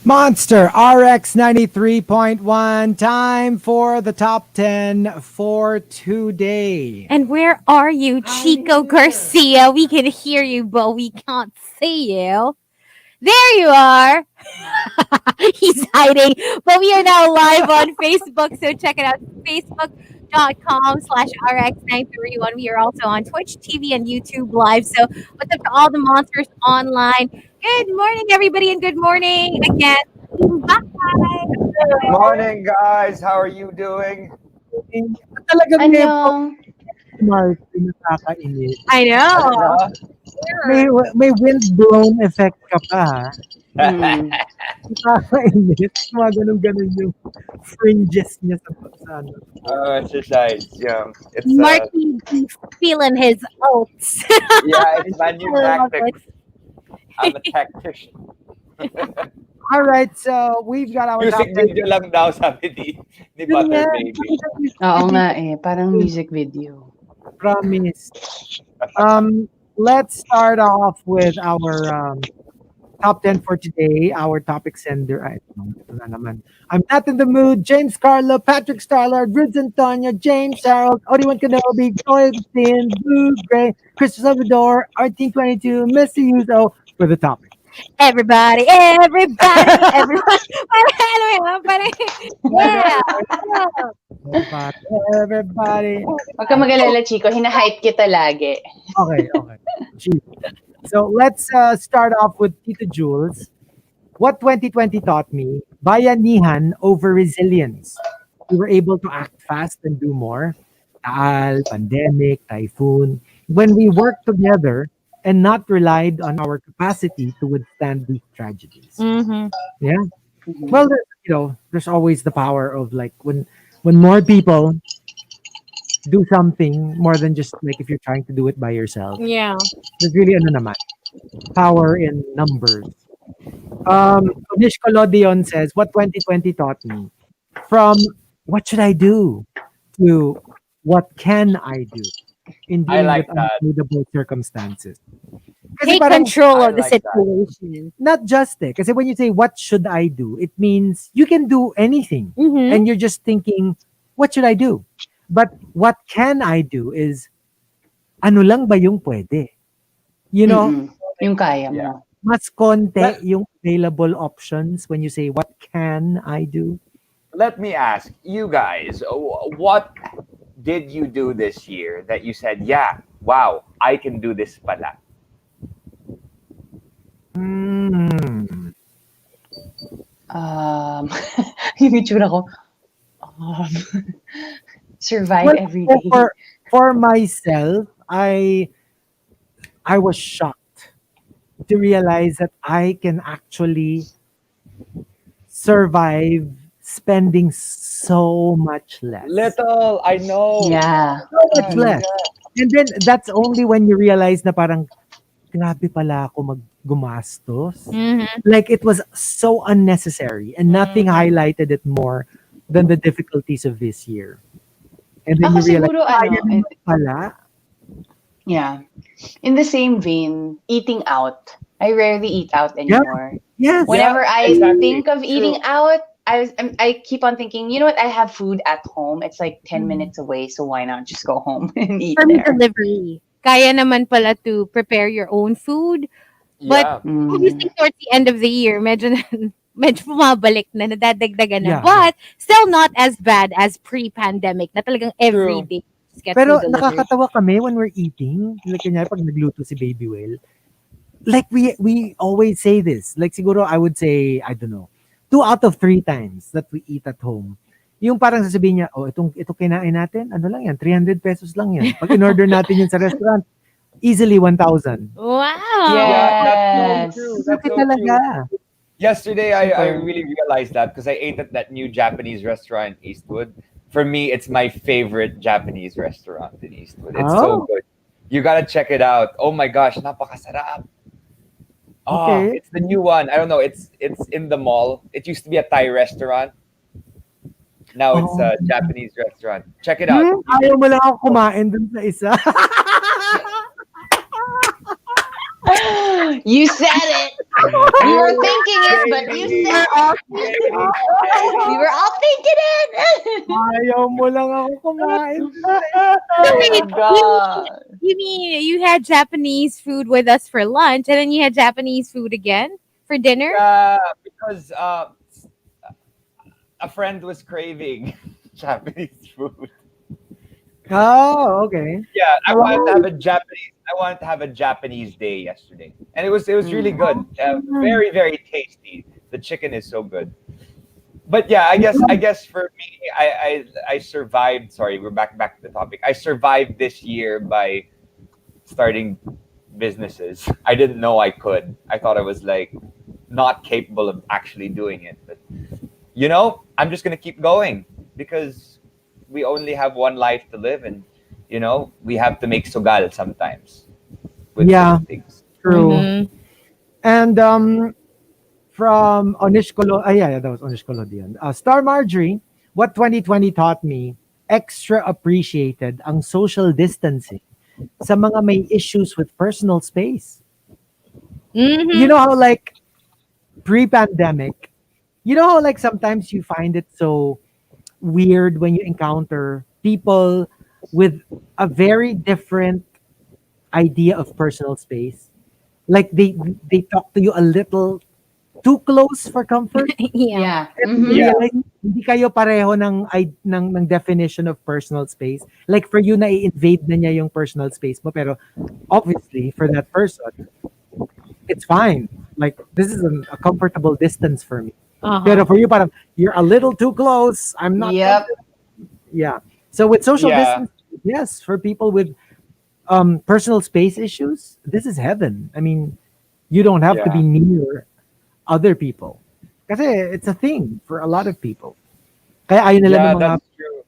Monster RX93.1. Time for the top 10 for today. And where are you, Chico Garcia? We can hear you, but we can't see you. There you are. He's hiding. But we are now live on Facebook. So check it out. Facebook.com/RX931. We are also on Twitch TV and YouTube Live. So what's up to all the monsters online? Good morning, everybody, and good morning again. Bye. Morning, guys. How are you doing? Talagang Annyeong. Markki, nakakainis. I know. May wind-blown effect ka pa, ha? Mm. Nakakainis. Mga ganun-ganun yung fringes niya sa ano. Exercise. Yeah, it's Markki feeling his oats. yeah, it's my new tactic. I'm a tactician. All right, so we've got our top Music 10. video lang daw sabi ni Butter Baby. Oo nga parang music video. Promise. Let's start off with our top 10 for today. Our topic sender. Ito na naman. I'm not in the mood. James Carlo, Patrick Starlard, Rids Antonio, James Harold, Obi-Wan Kenobi, Joy Thin, Blue Gray, Christopher Salvador, RT22, Missy Yuzo for the topic. Everybody, everyone. Yeah. Everybody. Huwag ka mag-alala, Chico. Hina-hype kita lagi. Okay. Gee. So let's start off with Tito Jules. What 2020 taught me, bayanihan over resilience. We were able to act fast and do more. Taal, pandemic, typhoon. When we worked together and not relied on our capacity to withstand these tragedies. Mm-hmm. Yeah. Well, there's always the power of like when more people do something more than just like if you're trying to do it by yourself. Yeah. There's really power in numbers. Nish Colodion says, what 2020 taught me? From what should I do to what can I do in I dealing like with that. unavoidable circumstances. Kasi Take parang, control I of the like that. situation. not just kasi when you say what should I do, it means you can do anything. Mm-hmm. And you're just thinking, what should I do? But what can I do is, ano lang ba yung pwede? You know, Mm-mm. Yung kaya mo. Yeah. mas konti yung available options when you say, what can I do? Let me ask you guys, what did you do this year that you said, yeah, wow, I can do this pala? Yung itsura ko. Survive Well, every day. for myself, I was shocked to realize that I can actually survive spending so much less. Little, I know. Yeah. So much less. And then that's only when you realize na parang grabe pala ako gumastos. Mm-hmm. Like it was so unnecessary and nothing highlighted it more than the difficulties of this year. And then Ako you realize, siguro, kaya naman pala. Yeah. In the same vein, eating out. I rarely eat out anymore. Yes. Whenever I exactly. think of eating out, I keep on thinking, you know what? I have food at home. It's like 10 minutes away, so why not just go home and eat For me, there? delivery. Kaya naman pala to prepare your own food. But Yeah. obviously, towards the end of the year, medyo bumabalik na, nadadagdagan na. Yeah. But still not as bad as pre-pandemic na talagang every True. day. just get Pero food delivered. nakakatawa kami when we're eating. Like kanya pag nagluto si Baby Whale. Like we always say this. Like siguro I would say, I don't know, 2 out of 3 times that we eat at home. Yung parang sasabihin niya, ito kinain natin, ano lang yan, 300 pesos lang yan. Pag in-order natin yun sa restaurant, easily 1,000. Wow. Yeah, that's so Yes. true. That's Bakit so talaga? true. Yesterday, I really realized that because I ate at that new Japanese restaurant in Eastwood. For me, it's my favorite Japanese restaurant in Eastwood. It's so Oh. good. You gotta check it out. Oh my gosh, napakasarap. Oh, Okay. it's the new one. I don't know. It's in the mall. It used to be a Thai restaurant. Now it's a Japanese restaurant. Check it out. Ayaw mo lang ako kumain dun sa isa. You said it. We were thinking it, but you said we were all thinking it. Ayaw mo lang ako kumain. Oh my Wait, god. you mean you had Japanese food with us for lunch, and then you had Japanese food again for dinner? Because a friend was craving Japanese food. Oh, okay. Yeah, I wanted to Oh. have a Japanese. I wanted to have a Japanese day yesterday, and it was really good. Very very tasty. The chicken is so good. But yeah, I guess for me, I survived. Sorry, we're back to the topic. I survived this year by starting businesses. I didn't know I could. I thought I was like not capable of actually doing it. But I'm just gonna keep going because we only have one life to live, and we have to make sugal sometimes with Yeah, certain things. true. Mhm. And from Onish Colo, yeah, that was Onish Colodian. Star Marjorie, what 2020 taught me, extra appreciated ang social distancing sa mga may issues with personal space. You Mhm. know how like pre-pandemic, you know how like sometimes you find it so weird when you encounter people with a very different idea of personal space. Like they talk to you a little too close for comfort. Yeah. Yeah. You Yeah, realize hindi kayo pareho ng definition of personal space. Like for you na i-invade na niya yung personal space mo, pero obviously for that person it's fine. Like this is a comfortable distance for me. Pero Uh-huh. for you parang you're a little too close. I'm not Yep. comfortable. Yeah. So with social yeah, distance, yes, for people with personal space issues, this is heaven. I mean, you don't have to be yeah, near other people. Kasi it's a thing for a lot of people. Kaya ayaw nila ng yeah. mga That's true.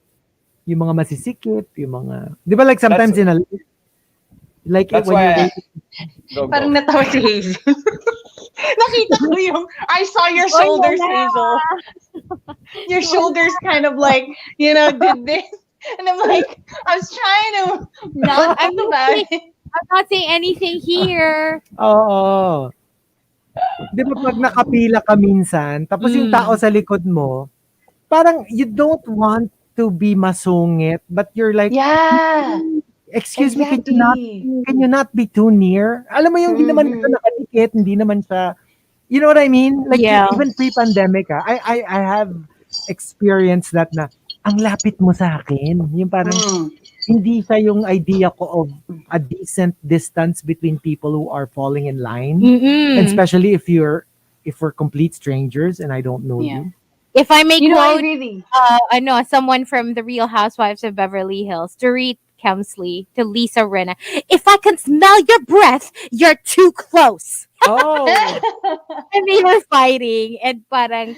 yung mga masisikip, yung mga 'di ba like That's sometimes in a like that's when you're why. waiting. Go Parang go. natawa si Hazel. Nakita ko yung, I saw your Oy, shoulders, wala. Hazel. Your shoulders kind of like, did this. And I'm like, I was trying to not I'm think not about saying, it. I'm not saying anything here. Oo. 'Di ba pag nakapila ka minsan, tapos yung tao Mm. sa likod mo, parang you don't want to be masungit, but you're like, Yeah, excuse me, exactly. can you not be too near? Alam mo yung hindi naman siya Mm-hmm. nakadikit, hindi naman siya, you know what I mean? Like Yeah. even pre-pandemic, I have experienced that na, ang lapit mo sa akin. Yung parang, Mm. hindi siya yung idea ko of a decent distance between people who are falling in line. And Mm-mm. especially if we're complete strangers and I don't know Yeah. you. If I may I quote, really, I know someone from the Real Housewives of Beverly Hills, Dorit Kemsley to Lisa Rinna. If I can smell your breath, you're too close. Oh, And they were fighting, and parang,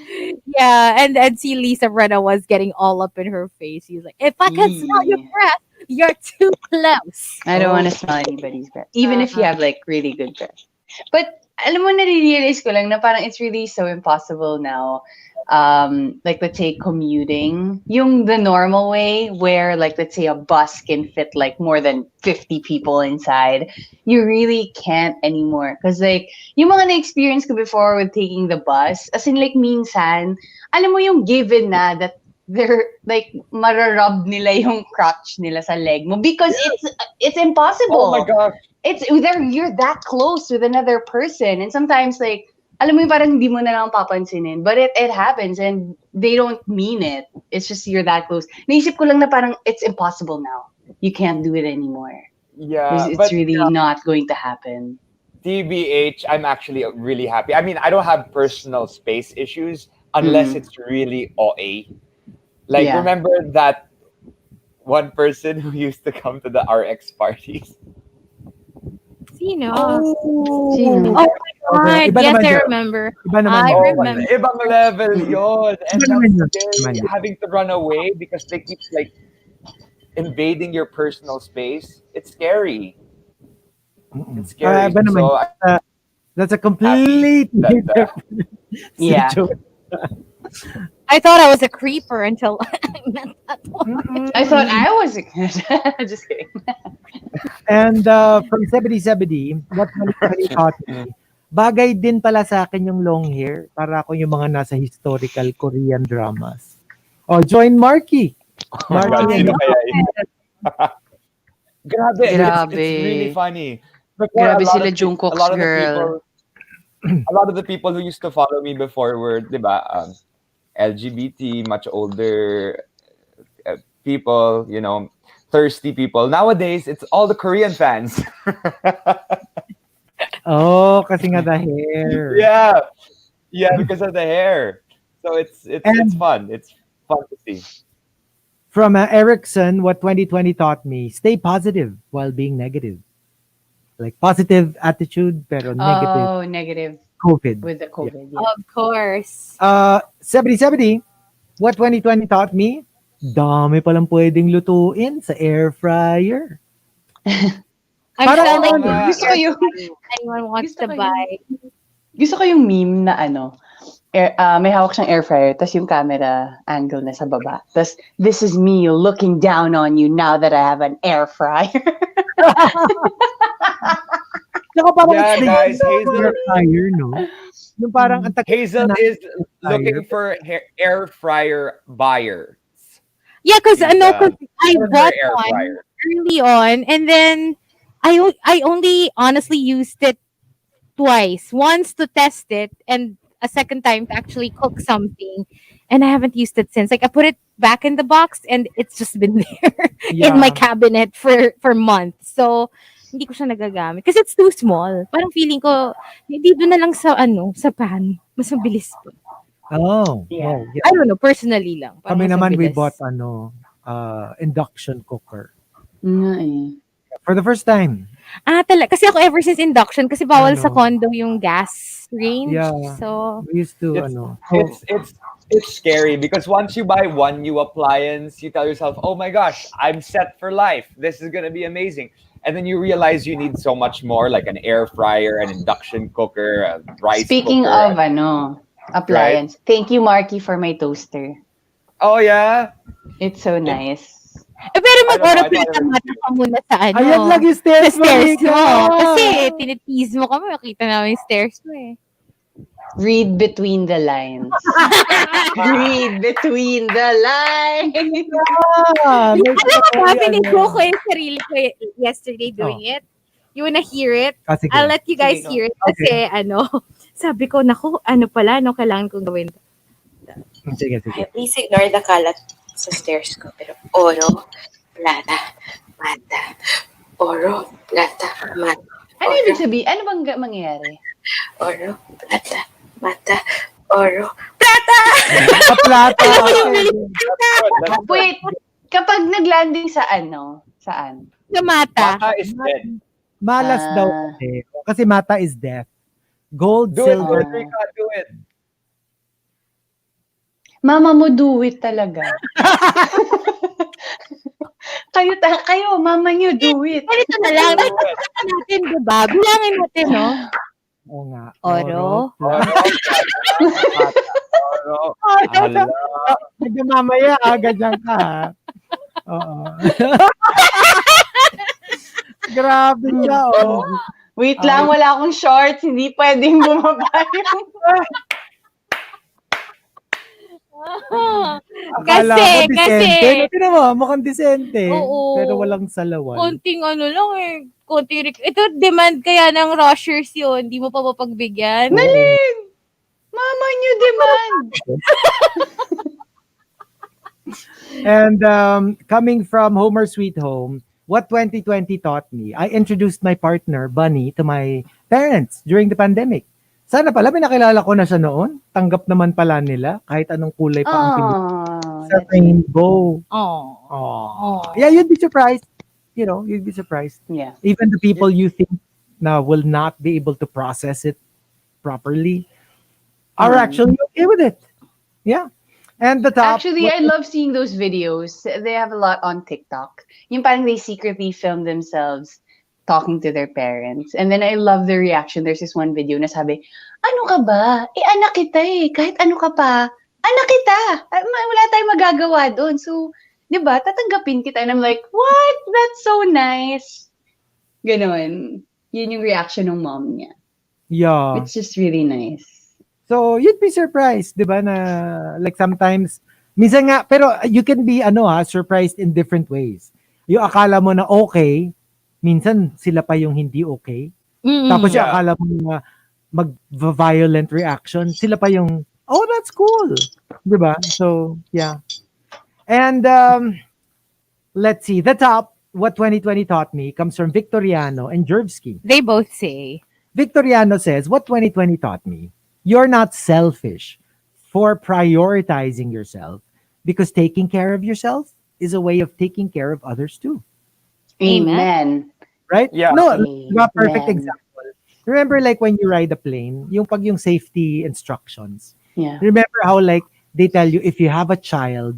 yeah, and see Lisa Rinna was getting all up in her face. He's like, if I can smell your Eee. breath, you're too close. I don't want oh, to smell anybody's breath, even if you Uh-uh. have like really good breath. But alam mo, nare-realize ko lang na parang it's really so impossible now. Like let's say commuting, yung the normal way where like let's say a bus can fit like more than 50 people inside, you really can't anymore. Because like yung mga na-experience ko before with taking the bus, as in like minsan, alam mo yung given na that they're like mararub nila yung crotch nila sa leg mo because it's Oh my impossible. gosh. It's you're that close with another person, and sometimes like alam mo yung parang hindi mo na lang papansinin, but it happens and they don't mean it. It's just you're that close. Naisip ko lang na parang it's impossible now. You can't do it anymore. Yeah, It's but really not going to happen. TBH, I'm actually really happy. I mean, I don't have personal space issues unless Mhm. it's really OA. Like, Yeah. remember that one person who used to come to the RX parties? Sino? oh. Sino? Oh my Okay, God. iba Yes, naman I yun. remember. Iba naman I yun. Oh, remember. ibang level Mm. yon. And Iba naman yun. that's Iba naman scary, yun. having to run away because they keep like invading your personal space. It's scary. Mm-mm. It's scary. Iba naman So yun. I'm That's a happy completely that different Yeah. situation. I thought I was a creeper until I met that one. I thought I was just kidding. And from 7070, what 2020 taught me, bagay din pala sa akin yung long hair. Para ako yung mga nasa historical Korean dramas. Oh, join Markki. Oh my God, Markki sino and kaya yun? Grabe, it's really Grabe. funny. Before, Grabe a lot sila of a Jungkook's lot of the girl. people, a lot of the people who used to follow me before were, diba, LGBT, much older people, thirsty people. Nowadays, it's all the Korean fans. Oh, kasi nga the hair. Yeah, yeah, because of the hair. So it's And fun. It's fun to see. from Erickson, what 2020 taught me, stay positive while being negative. Like positive attitude, pero negative Oh, negative COVID. with the Yeah. COVID. Yeah. Of course. 70-70, what 2020 taught me, dami palang pwedeng lutuin sa air fryer. I'm Parang sure Oo like nga. Gusto ko yung anyone wants gusto to ko buy. gusto ko yung meme na may hawak siyang air fryer, tas yung camera angle na sa baba. Tas, this is me looking down on you now that I have an air fryer. Saka parang Yeah, it's the guys, air fryer, no? Yung parang ang tagal Hazel na is air looking fryer. for air fryer buyers. Yeah, because She's cause I for her bought air one fryer. early on, and then I only honestly used it twice. Once to test it, and a second time to actually cook something. And I haven't used it since. Like I put it back in the box, and it's just been there in my Yeah. cabinet for months. So hindi ko siya nagagamit kasi it's too small. Parang feeling ko hindi doon na lang sa pan. Mas mabilis pa. Oh, Yeah. yeah. I don't know, personally lang. Parang Kami mas naman, we mabilis. bought induction cooker. Nga eh. For the first time. Kasi ako ever since induction, kasi bawal sa Ano? condo yung gas range. Yeah. So, We used to, It's it's scary because once you buy one new appliance, you tell yourself, "Oh my gosh, I'm set for life. This is gonna be amazing." And then you realize you need so much more, like an air fryer, an induction cooker, a rice Speaking cooker. of appliance, thank you Markki for my toaster. Oh yeah. It's so nice. pero I don't know, mag-oras I thought it was mata ka muna sa ayan lang yung sa stairs mo, stairs Rica. mo. Kasi tinitease mo kami, makita namin yung stairs mo eh. Read between the lines. Read between the lines. Ah, may Alam mo ba, story, pinigro ko yung sarili ko yesterday doing it. You wanna hear it? Sige. I'll let you guys Sige, go. hear it. Kasi sabi ko, naku, kailangan kong gawin. Sige. Please ignore the kalat sa stairs ko. Pero oro, plata, mata. Oro, plata, mata. Ano ibig sabihin? Ano bang mangyayari? Oro, plata, mata. Oro. Kaplata. Wait, kapag naglanding sa saan? Sa mata. Mata is dead. Malas daw kasi. Kasi mata is death. Gold, Do it, silver. Rica, do it. Mama mo do it talaga. kayo, mama niyo do it. Ganito na lang. Nakikita natin, diba? Bilangin natin, no? Oo nga. Oro. Oro. Hala. Medyo mamaya, ganyan ka. Oo. Grabe siya, oh. Wait lang, wala akong shorts. Hindi pwedeng bumaba yung... Akala ko decente. Tignan mo, mukhang decente. Oo. Pero walang salawan. Konting lang eh. Ito, demand kaya ng rushers yun. Hindi mo pa mapagbigyan. Nalin! Mama niyo demand! And coming from Homer Sweet Home, what 2020 taught me, I introduced my partner, Bunny, to my parents during the pandemic. Sana pala, nakilala ko na siya noon. Tanggap naman pala nila kahit anong kulay pa ang pinili sa rainbow. Oh. Yeah, you'd be surprised. You'd be surprised. Yeah. Even the people you think na will not be able to process it properly are actually okay with it. Yeah. And the top... Actually, I love seeing those videos. They have a lot on TikTok. Yung parang they secretly film themselves talking to their parents. And then I love the reaction. There's this one video na sabi, ano ka ba? Anak kita eh. Kahit ano ka pa. Anak kita. Wala tayong magagawa doon. So, di ba? Tatanggapin kita. And I'm like, what? That's so nice. Ganon. Yun yung reaction ng mom niya. Yeah. It's just really nice. So, you'd be surprised, 'di ba, na like sometimes minsan nga pero you can be surprised in different ways. Yung akala mo na okay, minsan sila pa yung hindi okay. Tapos yung Mm. Yeah, akala mo na mag-violent reaction, sila pa yung, oh, that's cool. 'Di ba? So, yeah. And let's see. The top, what 2020 taught me, comes from Victoriano and Jervsky. They both say. Victoriano says, what 2020 taught me, you're not selfish for prioritizing yourself because taking care of yourself is a way of taking care of others too. Amen. Amen. Right? yeah, No, diba, perfect Amen. example. Remember like when you ride a plane, yung safety instructions. Yeah. Remember how like they tell you if you have a child,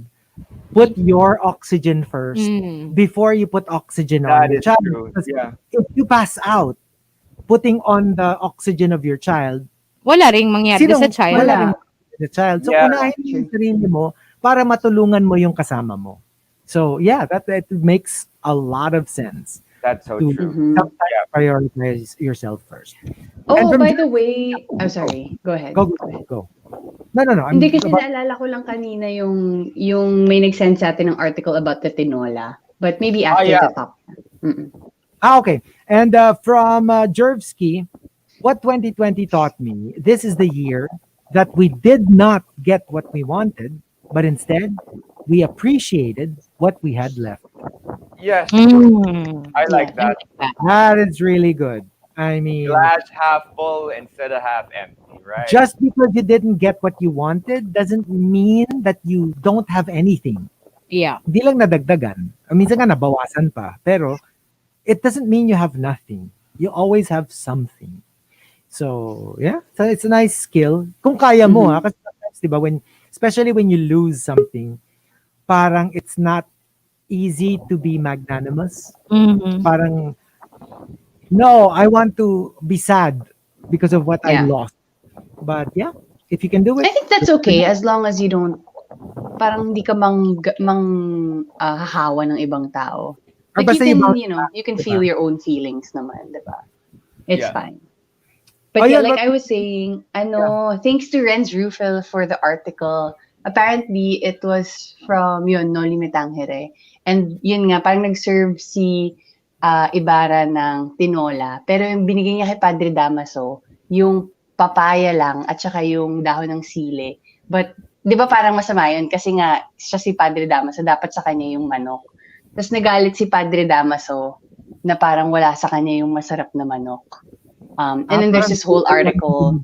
put your oxygen first Mm. before you put oxygen on that your is child. true. Because Yeah, if you pass out, putting on the oxygen of your child, Wala ring mangyari sa child. wala rin Wala. the child. So, Yeah. unahin mo yung sarili mo para matulungan mo yung kasama mo. So, yeah, that makes a lot of sense that's so to true. Mhm. sometimes prioritize yourself first. And Oh, from by the way, I'm sorry. Go ahead. go, Go ahead. go. No. Hindi kasi naalala ko lang kanina yung may nag-send sa atin ng article about the tinola. But maybe after yeah. the top. Mm-mm. Okay. And from Jervsky, what 2020 taught me, this is the year that we did not get what we wanted, but instead we appreciated what we had left. Yes, Mm. I like Yeah. that. That is really good. I mean, Glass half full instead of half empty, right? just because you didn't get what you wanted doesn't mean that you don't have anything. Yeah. Hindi lang nadagdagan. Minsan nga nabawasan pa. Pero it doesn't mean you have nothing. You always have something. So, yeah. So it's a nice skill. Kung kaya mo, Mhm. kasi sometimes, di ba, especially when you lose something, parang it's not easy to be magnanimous. Mhm. Parang, no, I want to be sad because of what I Yeah. lost. But yeah, if you can do I it, think that's okay as long as you don't parang hindi ka hahawa ng ibang tao. or Like you basta can, yung you can diba? feel your own feelings naman, diba? It's Yeah. fine. But Oh, yeah, yeah, like but- I was saying, thanks to Renz Rufel for the article. Apparently, it was from No Limitangere. And yun nga, parang nag-serve si Ibarra ng tinola. Pero yung binigay niya kay Padre Damaso, yung papaya lang at saka yung dahon ng sili. But, di ba parang masama yun? Kasi nga, siya si Padre Damaso, dapat sa kanya yung manok. Tapos nagalit si Padre Damaso na parang wala sa kanya yung masarap na manok. And then there's this whole article,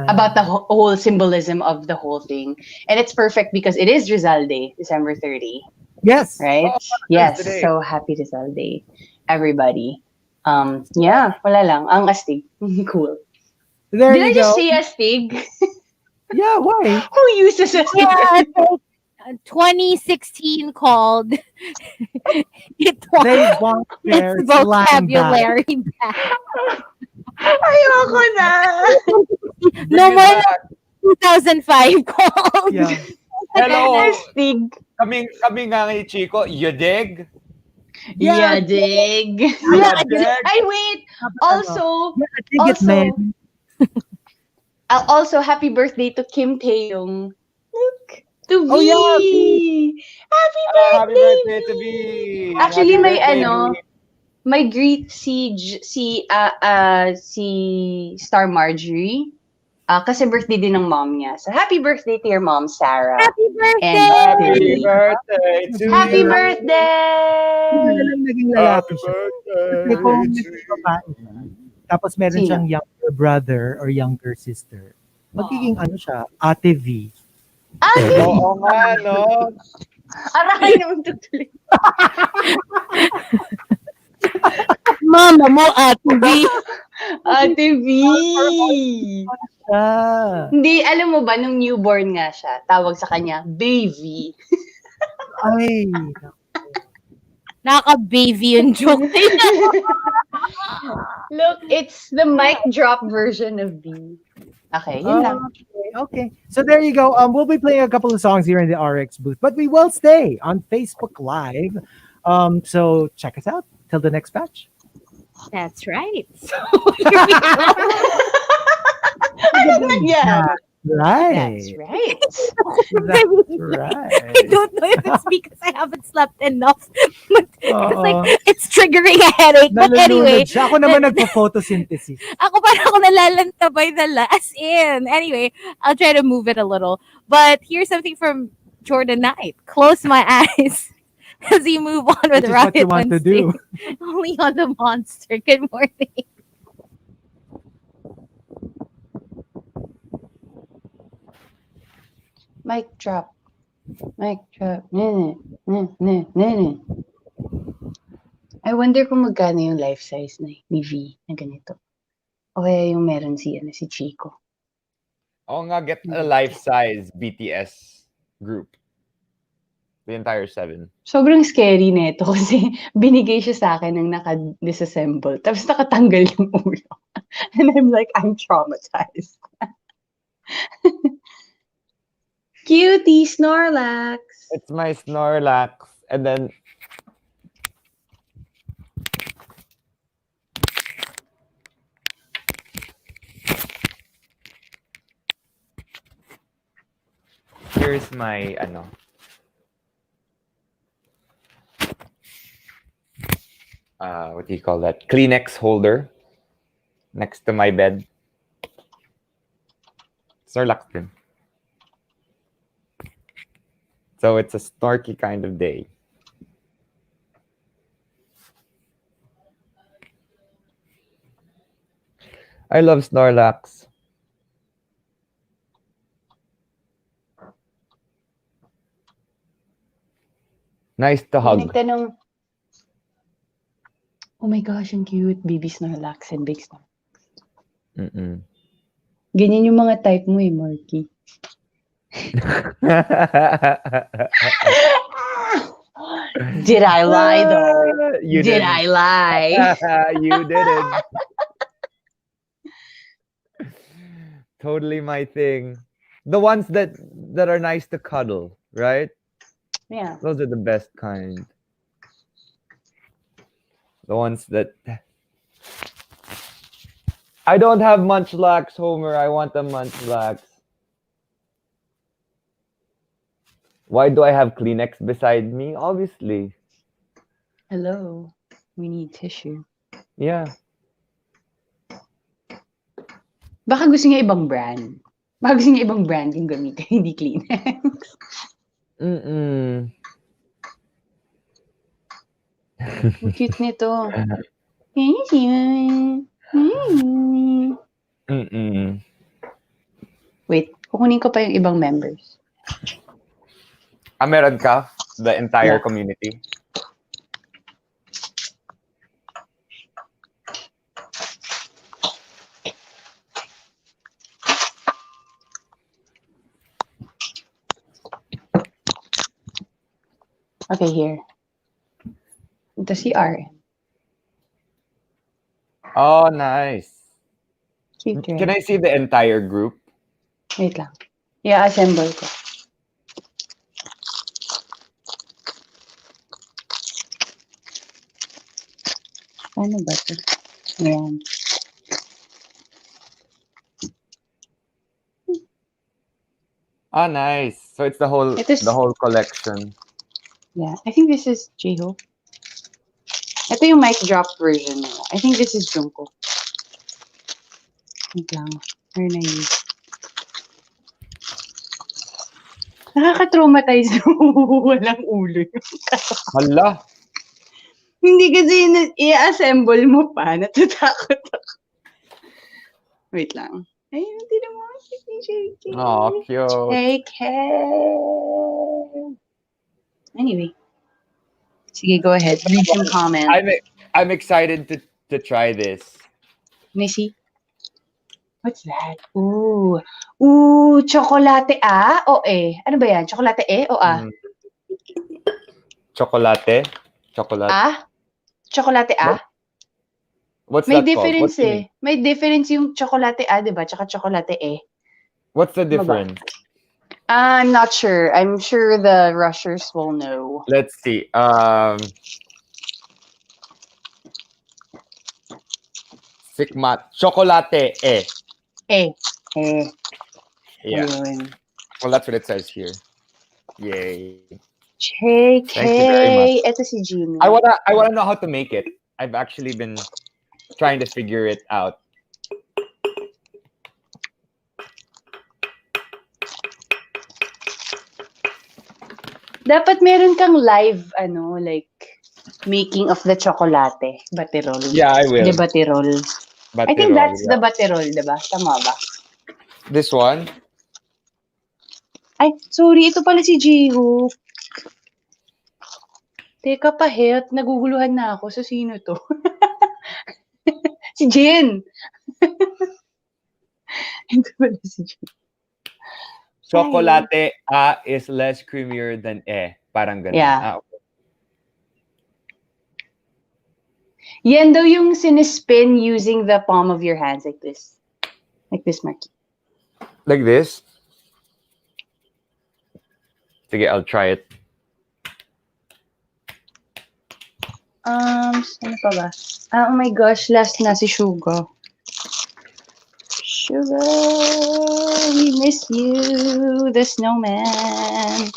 about the whole symbolism of the whole thing. And it's perfect because it is Rizal Day, December 30, Yes. right? Oh, Yes, that's the day. so happy Rizal Day, everybody. Yeah, wala lang, ang astig. Cool. There Did you I just go. say astig? Yeah, why? Who uses astig? Yeah, so 2016 called it They was want their its slang back. vocabulary back. Ayoko na. No Bring it more back. 2005 called. Yeah. Hello. Astig. Kami nga ni Chico, you dig? Yeah, dig. Yeah, dig. Ay, wait. Also, Yeah, I think it's man. Also, happy birthday to Kim Taeyong. Look, to Oh, V. yeah, Happy Happy birthday, birthday to V. me. Actually, Happy may birthday, V. may greet si Star Marjorie. Kasi birthday din ng mom niya. So, happy birthday to your mom, Sarah. Happy birthday! And Happy birthday to Happy you. birthday! Talagang naging Happy lalaki siya. Kasi kung birthday to naging you. babae siya, tapos meron Sino? siyang younger brother or younger sister, magiging ano siya, Ate V. Oo nga, no? Aray naman tutuloy. Mama mo, Ate V. Ate V! Ah, Hindi, alam mo ba, nung newborn nga siya, tawag sa kanya, baby. ay, Naka-baby yung joke. Look, it's the mic drop version of B. Okay, yun lang. okay. So there you go. We'll be playing a couple of songs here in the RX booth, but we will stay on Facebook Live. So check us out till the next batch. That's right. So here we go. Yeah, Right. that's right. That's I right. don't know if it's because I haven't slept enough, but it's like Oo. it's triggering a headache. But anyway, Nalulunod siya. Ako naman nagpo-photosynthesis. ako parang ako nalalantabay na as in. Anyway, I'll try to move it a little. But here's something from Jordan Knight. Close my eyes as you move on with Which is what you Riot want to Wednesday. do. Only on the Monster. Good morning. Mic drop. Mic drop. Nene. I wonder kung magkano yung life size ni V na ganito. O kaya yung meron si Chico. Oo nga, get a life-size BTS group. The entire 7. Sobrang scary nito kasi binigay siya sa akin ng naka-disassemble. Tapos nakatanggal yung ulo. And I'm like, I'm traumatized. Cutie Snorlax. It's my Snorlax. And then, here's my, what do you call that? Kleenex holder next to my bed. Snorlax din. So it's a snarky kind of day. I love Snorlax. Nice to hug. Nagtanong, oh my gosh, ang cute. Baby Snorlax and big Snorlax. Ganyan yung mga type mo eh, Markki. Did I lie though? You Did didn't. I lie? You didn't. Totally my thing. The ones that are nice to cuddle, right? Yeah. Those are the best kind. The ones that I don't have Munchlax, Homer. I want a Munchlax. Why do I have Kleenex beside me? Obviously. Hello. We need tissue. Yeah. Baka gusto niya ibang brand. Baka gusto niya ibang brand yung gamitin, hindi Kleenex. Ang cute nito. Wait, kukunin ko pa yung ibang members. Meron ka? The entire Yeah. community? Okay, here. Ito si RM. Oh, nice. Cute, right? Can I see the entire group? Wait lang. I-assemble ko. Ano ba ito? Ayan. Oh, nice. So it's the whole collection. Yeah, I think this is J-Hope. Ito yung mic drop version nila. I think this is Jungkook. Wait lang. Where na yun? Nakaka-traumatize walang ulo yung Hala. Hindi kasi i-assemble mo pa. Natatakot ako. Wait lang. Ayun, hindi naman si JK. Oh, cute. JK. Anyway. Sige, go ahead. Read some comments. I'm excited to try this. May see? What's that? Ooh. Ooh, chocolate A o E? Ano ba yan? Chocolate E o A? Chocolate? Chocolate. A? Chocolate A? What's May that difference called? eh. May difference yung chocolate A, di ba? Tsaka chocolate E. What's the difference? I'm not sure. I'm sure the rushers will know. Let's see. Sikmat. Chocolate, eh. Eh. Eh. Yeah. Ayun. Well, that's what it says here. Yay. JK. Thank you very much. Ito si Jimmy. I wanna know how to make it. I've actually been trying to figure it out. Dapat meron kang live, like, making of the chocolate. Baterol. Yeah, I will. The baterol. I think that's the baterol, diba? Tama ba? This one. Ay, sorry. Ito pala si Jiho. Teka pa, Het. Naguguluhan na ako. So, sino to? Si Jen. Ito pala si Jen. Chocolate is less creamier than Parang ganun. Yeah. Okay. Yan daw yung sinispin using the palm of your hands like this. Like this, Markki. Like this? Sige, I'll try it. Sino pa ba? Oh my gosh, last na si Sugar. Sugar, we miss you, the snowman.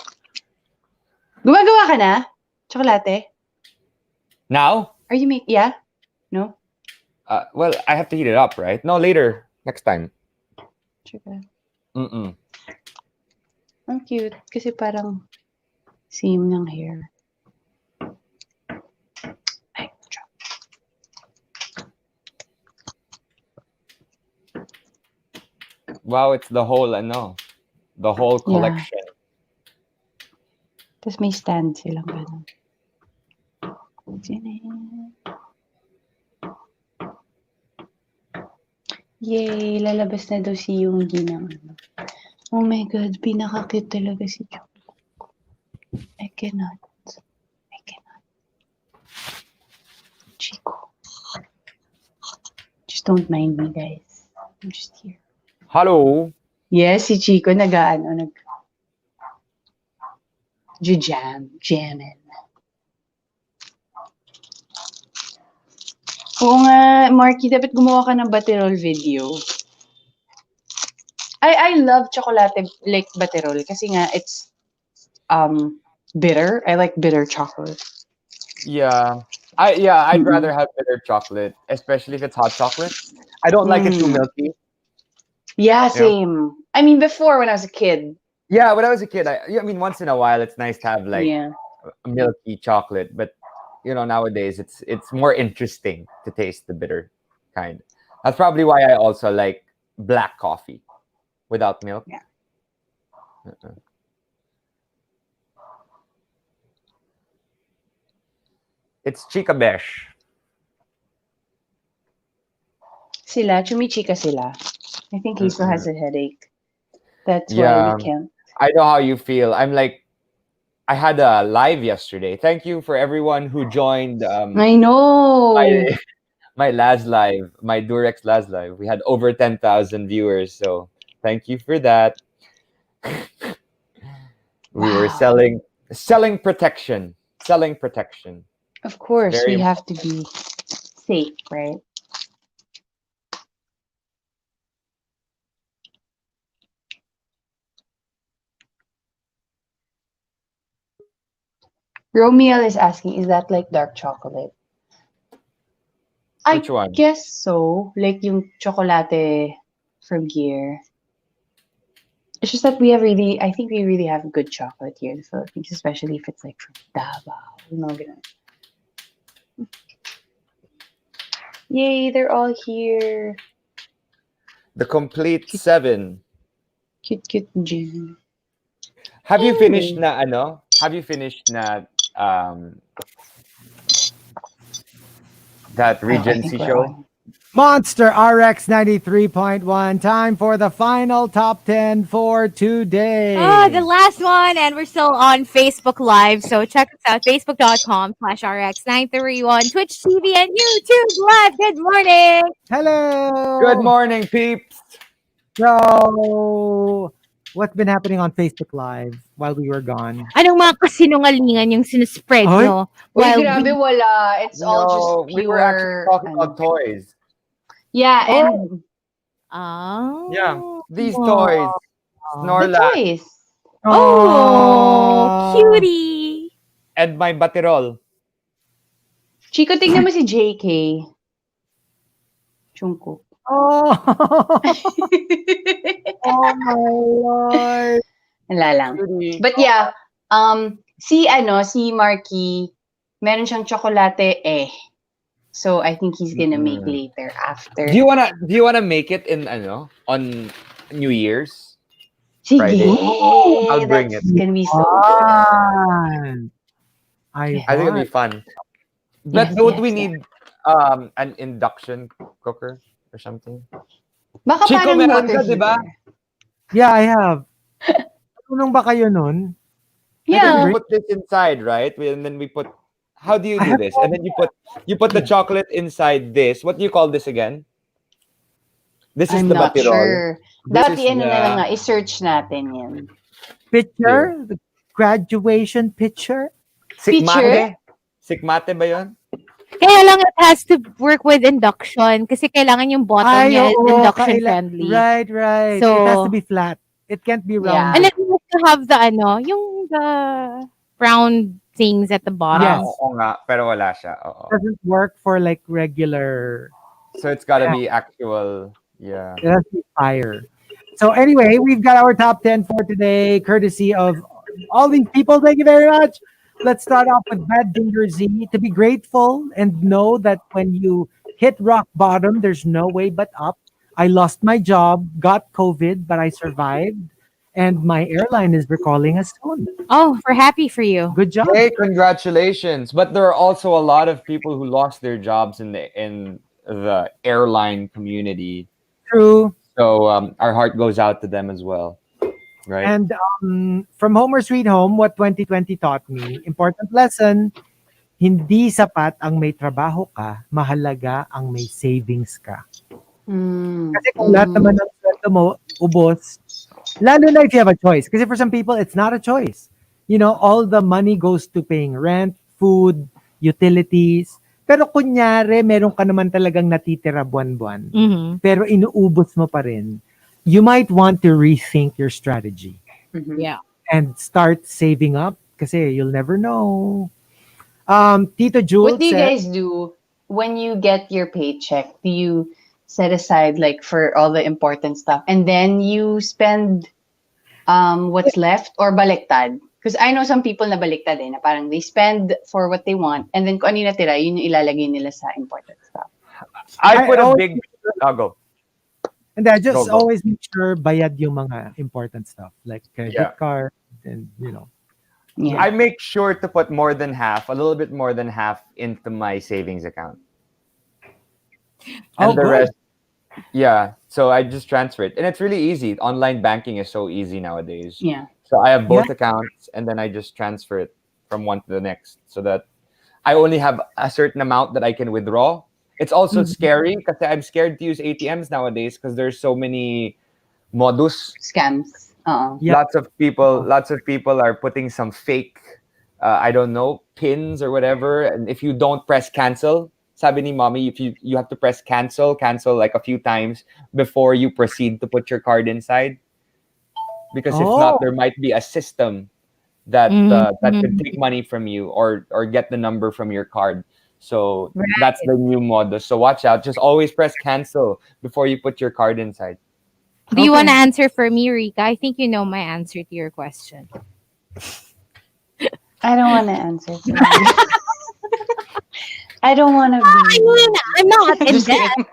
Gumagawa ka na? Chocolate? Now? Are you yeah? No? Well, I have to heat it up, right? No, later. Next time. Sugar. Mm-mm. Ang cute. Kasi parang same ng hair. Ay, drop. Wow, it's the whole collection. Tapos may stand silang gano'n. Yay! Lalabas na daw si Yoongi ng Oh my God, pinaka-cute talaga si Chico. I cannot. Chico. Just don't mind me, guys. I'm just here. Hello. Yes, si Chico jamming. Oo nga, Markki, dapat gumawa ka ng baterol video. I love chocolate like baterol kasi nga it's bitter. I like bitter chocolate. Yeah. I'd rather have bitter chocolate, especially if it's hot chocolate. I don't like it too milky. Yeah, same. I mean, before when I was a kid. Yeah, when I was a kid, I mean, once in a while, it's nice to have like Yeah. milky chocolate, but nowadays it's more interesting to taste the bitter kind. That's probably why I also like black coffee without milk. Yeah. It's Chica Besh. Sila, chumichika sila. I think Hazel has a headache. That's why we can't. I know how you feel. I'm like, I had a live yesterday. Thank you for everyone who joined. I know. My last live, my Durex last live. We had over 10,000 viewers. So thank you for that. We were selling protection. Of course, Very we have to be safe, right? Romeo is asking, is that like dark chocolate? Which one? I guess so. Like yung chocolate from here. It's just that I think we really have good chocolate here in the Philippines, especially if it's like from Davao. Yay, they're all here. The complete 7. Cute June. Have you finished na Have you finished na that Regency show? Monster RX93.1. Time for the final top 10 for today. The last one, and we're still on Facebook Live. So check us out, facebook.com/RX931, Twitch TV, and YouTube Live. Good morning. Hello. Good morning, peeps. So, what's been happening on Facebook Live while we were gone? Anong mga kasinungalingan yung sinespread nyo? Uy, grabe, wala. It's all just We were actually pure. talking about toys. Yeah, Oh. and Oh. Yeah, these toys, the Snorlax, toys. Oh, cutie. and my Batirol. Chico, tignan mo si JK. Jungkook. Oh. Oh my lord. Wala lang. Cutie. But yeah, si Markki, meron siyang tsokolate So I think he's gonna make later after. Do you wanna make it in on New Year's? Friday? Sige! I'll bring That's it. gonna be so good. Fun. I I think it'll be want. fun. But Yes, don't we yes, need an induction cooker or something? Baka Chico, parang meron water ka, di ba? heater. Yeah, I have. Tulong ba kayo nun? And then Yeah. we put this inside, right? And then we put. How do you I do have this? And then you put the chocolate inside this. What do you call this again? This is I'm the not batirol. sure. This is Dati na lang the nga, i-search natin yan. picture, the graduation picture. Picture? Sikmate ba yun? Kaya lang it has to work with induction kasi kailangan yung bottom niya is induction friendly. Right. It has to be flat. It can't be round. And then you have to have the yung the round things at the bottom. Yes. Oo nga, pero wala siya. Oo. Doesn't work for like regular. So it's gotta be actual, yeah. It has to be fire. So anyway, we've got our top 10 for today, courtesy of all these people. Thank you very much. Let's start off with Bad Dinger Z. To be grateful and know that when you hit rock bottom, there's no way but up. I lost my job, got COVID, but I survived. And my airline is recalling us soon. Oh, we're happy for you. Good job. Hey, congratulations! But there are also a lot of people who lost their jobs in the airline community. True. So our heart goes out to them as well, right? And from Homer Sweet Home, what 2020 taught me, important lesson, hindi sapat ang may trabaho ka, mahalaga ang may savings ka. Kasi kung lahat naman ng sweldo mo, ubos, lalo na if you have a choice. Kasi for some people, it's not a choice. You know, all the money goes to paying rent, food, utilities. Pero kunyari, meron ka naman talagang natitira buwan-buwan. Pero inuubos mo pa rin. You might want to rethink your strategy. Yeah. And start saving up kasi you'll never know. Tito Jules What do you guys do when you get your paycheck? Do you set aside like for all the important stuff and then you spend what's left or baliktad? Because I know some people na baliktad na parang they spend for what they want and then kung ano yung natira, yun yung ilalagay nila sa important stuff. I put a always- big. I'll go. And I just Go. always make sure bayad yung mga important stuff like credit Yeah. card and you know. Yeah. I make sure to put more than half, a little bit more than half, into my savings account. And the good. rest, yeah. So I just transfer it. And it's really easy. Online banking is so easy nowadays. Yeah. So I have both accounts and then I just transfer it from one to the next so that I only have a certain amount that I can withdraw. It's also scary because I'm scared to use ATMs nowadays because there's so many modus. Scams. Yeah. Lots of people are putting some fake I don't know, pins or whatever. And if you don't press cancel, sabi ni mommy, if you have to press cancel like a few times before you proceed to put your card inside. Because if not, there might be a system that that could take money from you or get the number from your card. So that's the new modus. So watch out. Just always press cancel before you put your card inside. Do you want to answer for me, Rica? I think you know my answer to your question. I don't want to answer. I don't want to I be. mean, I'm not in Just debt. kidding.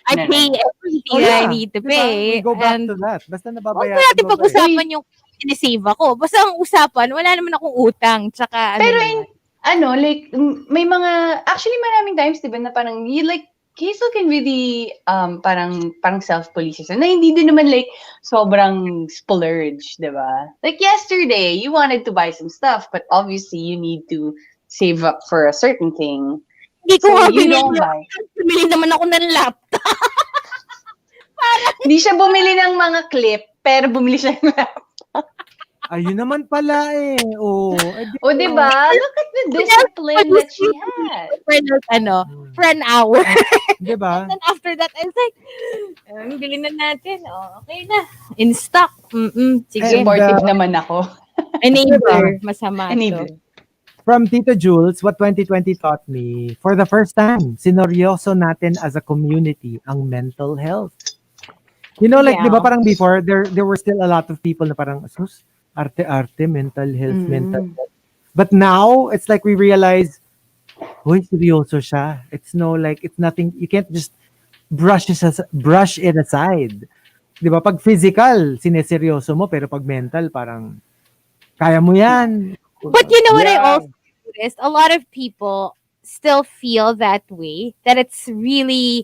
I No, no, pay no. everything that I need to Diba? pay. We go back and to that. Basta huwag nababayaran natin mo ba eh. pag-usapan yung sinisave ako. Basta ang usapan, wala naman akong utang. Tsaka, Pero naman. like, may mga, actually maraming times, diba, na parang, you like, Hazel can really, parang self-police yourself. Na hindi din naman like, sobrang splurge, diba? Like yesterday, you wanted to buy some stuff, but obviously you need to save up for a certain thing. Hindi ko So, nga you binili. don't buy. Bumili naman ako ng laptop. Hindi siya bumili ng mga clip, pero bumili siya ng laptop. Ayun naman pala eh. Oh, O, di ba? Look at the discipline that she had. For like, for Hmm. an hour. 'Di And ba? then after that, I was like, bili na natin. Oh, okay na. In stock. Sige. And Supportive naman ako. 'di ba? Enabler. Masama to. Enabler. From Tito Jules, what 2020 taught me, for the first time, sinoryoso natin as a community ang mental health. You know, like, di ba Yeah. parang before, there were still a lot of people na parang, sus, arte-arte, mental health, mental Mm. health. But now, it's like we realize, hoy, seryoso siya. It's no, like, it's nothing, you can't just brush it aside. Di ba? Pag physical, sineseryoso mo, pero pag mental, parang, kaya mo yan. But you know what I Yeah. also noticed? A lot of people still feel that way, that it's really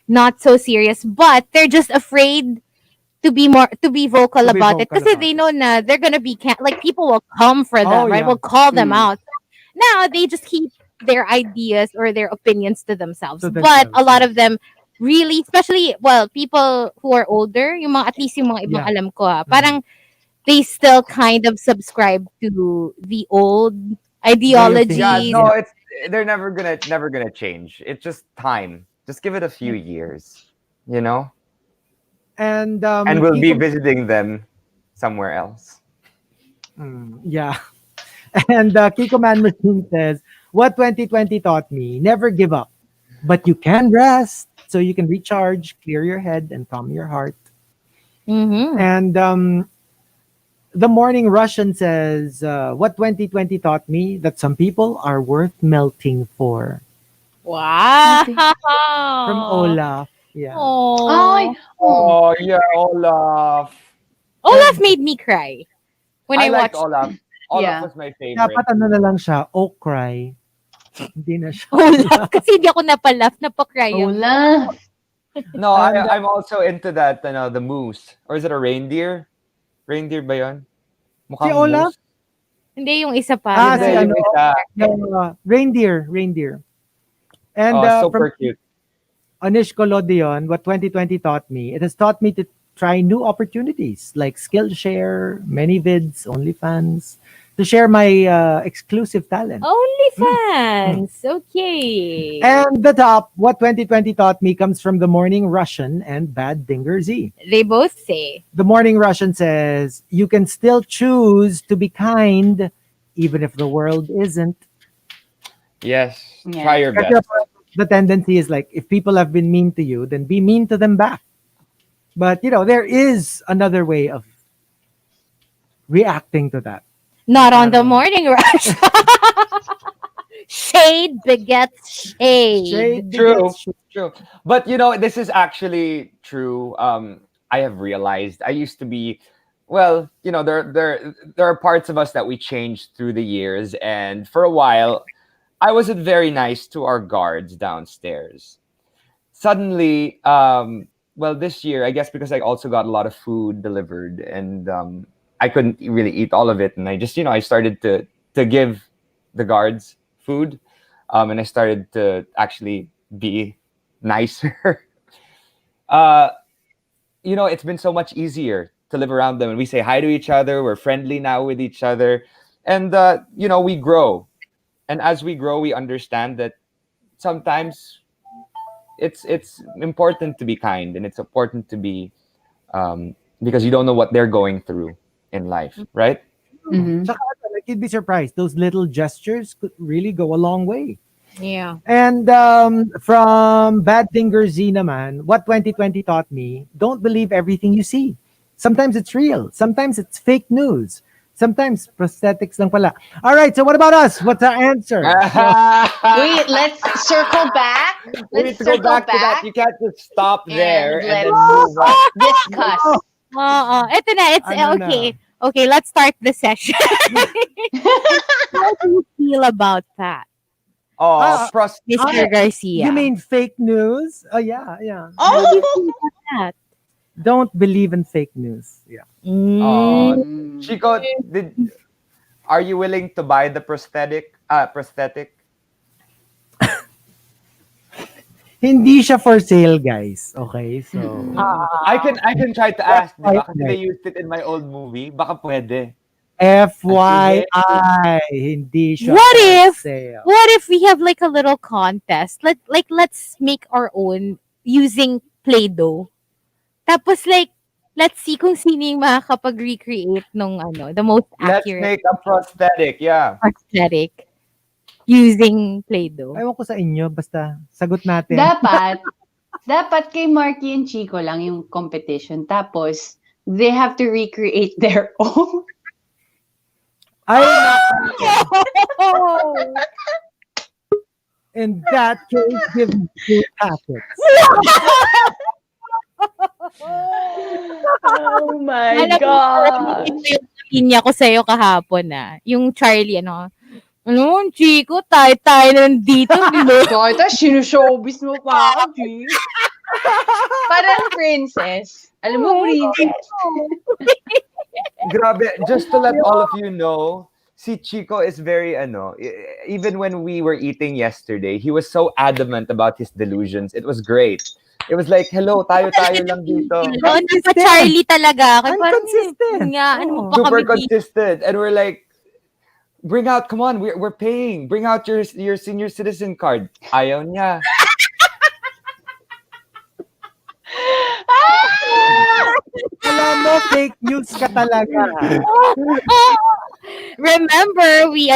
not so serious, but they're just afraid to be vocal To be about it vocal because about they it. know na they're gonna be like people will come for Oh, them, right? yeah. Will call them Mm. out. Now they just keep their ideas or their opinions to themselves. To But a themselves, lot yes. of them really, especially people who are older, yung mga, at least yung mga ibang Yeah. alam ko, parang they still kind of subscribe to the old Way of thinking. Yeah, ideologies. no, Yeah. it's they're never gonna change. It's just time. Just give it a few years, you know, And and we'll be Kiko, visiting them somewhere else. yeah. And Kiko Man Machine says, what 2020 taught me, never give up, but you can rest so you can recharge, clear your head, and calm your heart. Mm-hmm. And the Morning Russian says, what 2020 taught me, that some people are worth melting for. Wow. From Olaf. Yeah. Ay, Oh. oh. Oh yeah, Olaf. Olaf made me cry when I I liked watched Olaf. Olaf Yeah. was my favorite. Dapat ano na lang siya, oh cry. Hindi na siya. Olaf kasi hindi ako napalaf, napakry ako. Olaf. No, And, I'm also into that. The moose, or is it a reindeer? Reindeer ba yun? Si Mukhang Olaf? moose. Hindi yung isa pa. Ah, Hindi, si yung ano, isa. reindeer. And Oh, from super cute. Anish Colodion, what 2020 taught me, it has taught me to try new opportunities like Skillshare, many vids, OnlyFans, to share my exclusive talent. OnlyFans. Okay. And the top, what 2020 taught me, comes from the Morning Russian and Bad Dinger Z. They both say. The Morning Russian says, you can still choose to be kind, even if the world isn't. Yes, Yeah. try your Kasi best. the tendency is like, if people have been mean to you, then be mean to them back. But, there is another way of reacting to that. Not on the morning rush. Shade begets shade. Shade True, begets shade. true. But this is actually true. I have realized I used to be, well, there are parts of us that we changed through the years, and for a while, I wasn't very nice to our guards downstairs. Suddenly, well, this year, I guess because I also got a lot of food delivered, and I couldn't really eat all of it, and I just, I started to give the guards food, and I started to actually be nicer. It's been so much easier to live around them, and we say hi to each other. We're friendly now with each other, and we grow, and as we grow, we understand that sometimes it's important to be kind, and it's important to be because you don't know what they're going through in life, right? Mhm. Tsaka, like, you'd be surprised. Those little gestures could really go a long way. Yeah. And from Bad Finger Z naman, what 2020 taught me, don't believe everything you see. Sometimes it's real. Sometimes it's fake news. Sometimes prosthetics lang pala. All right, so what about us? What's our answer? Wait, let's circle back. We Let's need to go circle back to that. back You can't just stop there and and then let's move on. discuss. Ito na. It's Ano na? okay. Okay, let's start the session. How do you feel about that, Oh, Ah, Mr. Garcia? You mean fake news? Oh, yeah. How do you Oh. feel about that? Don't believe in fake news. Yeah. Mm. Chico, are you willing to buy the prosthetic? Hindi siya for sale, guys. Okay, so... I can try to ask, di ba? Right. Kasi they used it in my old movie. Baka pwede. Sige. FYI, hindi siya What for if sale. what if we have like a little contest? Let's make our own using Play-Doh. Tapos like let's see kung sino yung makakapag-recreate nung ano, the most Let's accurate make a prosthetic. Yeah. prosthetic using Play-Doh. Ewan ko sa inyo, basta sagot natin. Dapat kay Markki and Chico lang yung competition. Tapos, they have to recreate their own. Ay, Oh! in that case, give me 2 packets. Oh my Alam mo, God. ito yung linya ko sa'yo kahapon yung Charlie, ano, Chico, tayo nandito, Ito, sinusshowbiz mo pa ako, G. Parang princess. Alam mo, princess. Grabe, just to let all of you know, si Chico is very even when we were eating yesterday, he was so adamant about his delusions. It was great. It was like, hello, tayo lang dito. Sa Charlie talaga. Kaya I'm parang, consistent. nga, ano mo Oo. pa Super kami dito? consistent. And we're like, bring out, come on, we're paying. Bring out your senior citizen card. Ayaw niya. Alam mo, fake news ka talaga. Remember, we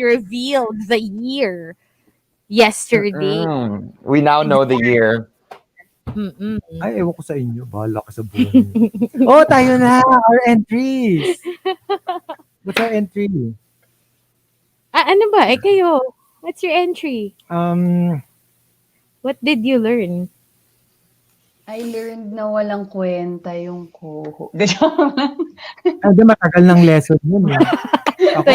revealed the year yesterday. We now know the year. Mm-mm. Ay, ewan ko sa inyo. Bahala ka sa buhay niyo. Oh, tayo na. Our entries. What's our entry? Ano ba? Kayo, what's your entry? Um, What did you learn? I learned na walang kwenta yung koho. Hindi, matagal ng lesson yun. Eh. Ako,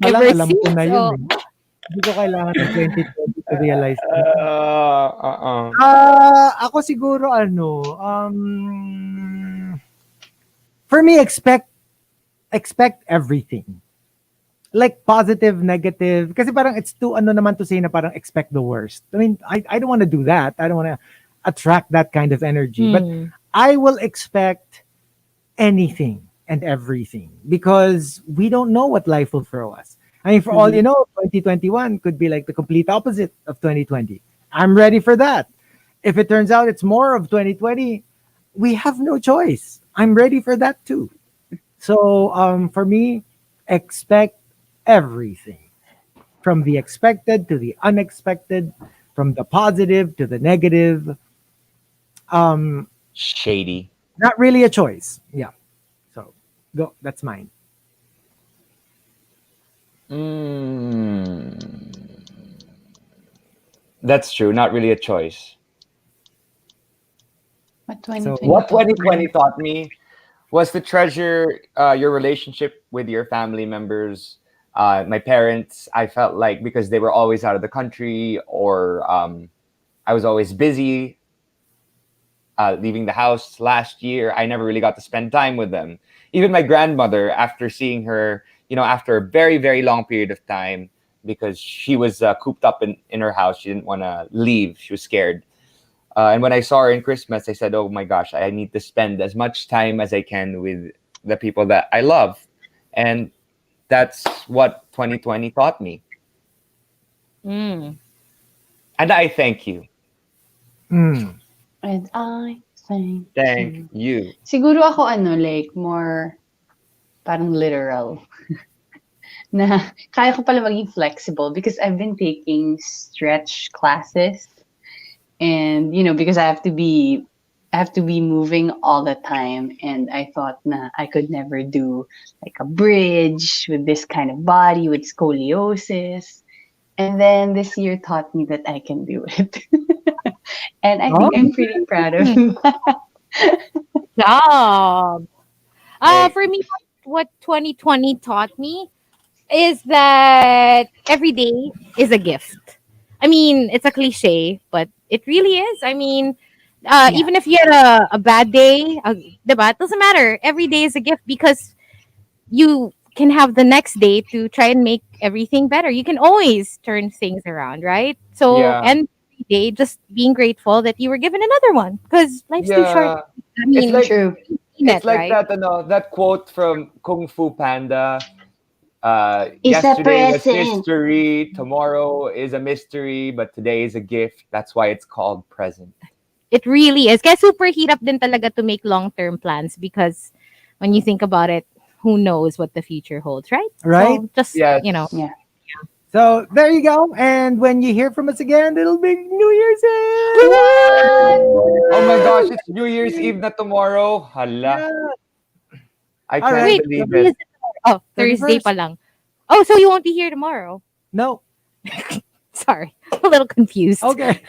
pa lang, alam ko na yun. Eh. Hindi ko kailangan ng 2020 to realize. Ako siguro, for me, expect everything. Like positive, negative. Kasi parang it's too naman to say na parang expect the worst. I mean, I don't want to do that. I don't want to attract that kind of energy. But I will expect anything and everything because we don't know what life will throw us. I mean, for all you know, 2021 could be like the complete opposite of 2020. I'm ready for that. If it turns out it's more of 2020, we have no choice. I'm ready for that too. So for me, expect everything. From the expected to the unexpected, from the positive to the negative. Shady. Not really a choice. Yeah. So go. That's mine. That's true. Not really a choice. What 2020? What 2020 taught me was to treasure your relationship with your family members. My parents, I felt like because they were always out of the country or I was always busy leaving the house last year, I never really got to spend time with them. Even my grandmother, after seeing her, after a very, very long period of time, because she was cooped up in her house. She didn't want to leave. She was scared. And when I saw her in Christmas, I said, oh my gosh, I need to spend as much time as I can with the people that I love. And that's what 2020 taught me. And I thank you. And I Thank you. Siguro ako like more parang literal. Na kaya ko pala maging flexible because I've been taking stretch classes. And because I have to be moving all the time, and I thought na I could never do like a bridge with this kind of body with scoliosis. And then this year taught me that I can do it. And I think I'm pretty proud of that. Job. For me, what 2020 taught me is that every day is a gift. I mean, it's a cliche, but it really is. I mean, even if you had a bad day, diba? It doesn't matter. Every day is a gift because you can have the next day to try and make everything better. You can always turn things around, right? So, Yeah. and every day, just being grateful that you were given another one because life's too short. I mean, It's like True. seen it's it, like right? that quote from Kung Fu Panda. It's a Yesterday was present. history, tomorrow is a mystery, but today is a gift. That's why it's called present. It really is. Kaya super hirap din talaga to make long-term plans because when you think about it, who knows what the future holds, right? Right? So just, Yes. Yeah. So there you go. And when you hear from us again, it'll be New Year's Eve. Oh my gosh, it's New Year's Eve na tomorrow. Hala. Yeah. I All can't right. Wait, believe when it. is it tomorrow? Oh, Thursday 31st. pa lang. Oh, so you won't be here tomorrow. No. Sorry. A little confused. Okay.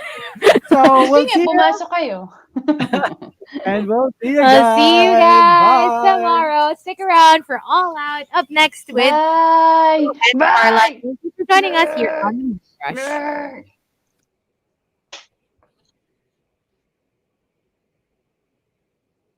So we'll Sige, see you pumasok kayo. and we'll see you I'll see you guys. guys Bye. tomorrow. Stick around for All Out. Up next with Bye. Starlight. Bye. Thank you for joining us here on the Rush. Bye.